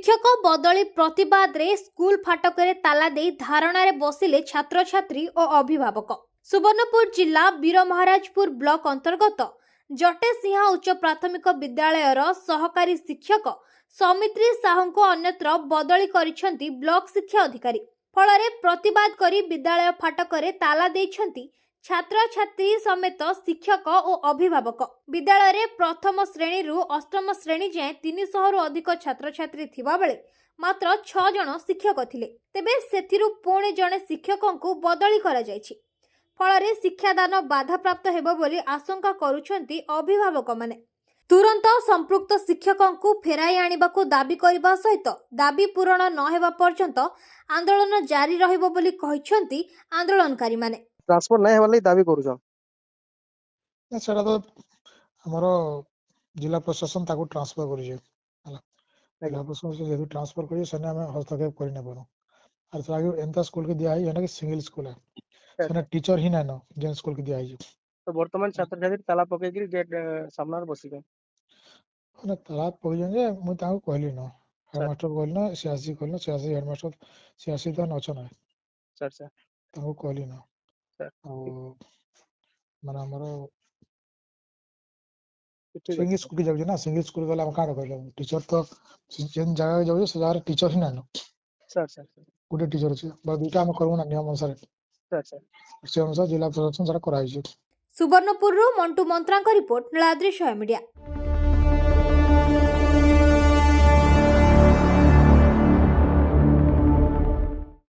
शिक्षक बदली प्रतिवाद रे स्कूल फाटक ताला दे धारणा रे बसिले छात्र छात्री और अभिभावक। सुवर्णपुर जिला वीरमहाराजपुर ब्लॉक अंतर्गत जटेसिंहा उच्च प्राथमिक विद्यालयर सहकारी शिक्षक सौमित्री साहू को अन्यत्र बदली करिसेंती ब्लॉक शिक्षा अधिकारी। फल प्रतिवाद करी विद्यालय फाटक ताला देइछंती छात्र छात्री समेत शिक्षक और अभिभावक। विद्यालय प्रथम श्रेणी रु अष्टम श्रेणी जाए 300 रु अधिक छात्र छात्री थिबा बेले मात्र 6 जन शिक्षक थिले। तेबे सेथिरु पुणे जने शिक्षकों को बदली करा जायछि। फल शिक्षादान बाधाप्राप्त हेबो बोली आशंका करुछंती अभिभावक माने। तुरंत संपृक्त शिक्षकों को फेराई आनिबाकू दाबी करबा सहित दाबी पूरण न हेबा पर्यंत आंदोलन जारी रहिबो बोली कहिसंती आंदोलनकारी माने। ट्रांसफर नहीं होवार दाबी करूछ सेटा तो हमर जिला प्रशासन ताको ट्रांसफर करिजे जिला प्रशासन से ट्रांसफर करिजे सने हम हस्तक्षेप करि न पारो। और सागे एंता स्कूल के दिया है यानी कि सिंगल स्कूल है सने टीचर ही ना न जेन स्कूल के दिया है। तो वर्तमान छात्र छात्री ताला पके कि गेट सामना बसी गए ना ताला पके जे मु ताको कहली न हेडमास्टर कहली न सीआरसी कहली न सीआरसी हेडमास्टर सीआरसी तो नछ न सर सर ताको कहली न सर माने हमर सिंगल स्कूल के जाउ ना सिंगल स्कूल वाला हम काड कहले टीचर तो जेन जगह जाउ से जगह टीचर ही ना न सर सर गुड टीचर अछि बा दुटा हम करबो ना नियम अनुसार सर सर से अनुसार जिला प्रशासन सारा कराई छै। सुवर्णपुर मंटू मंत्रा रिपोर्ट नीलाद्री मीडिया।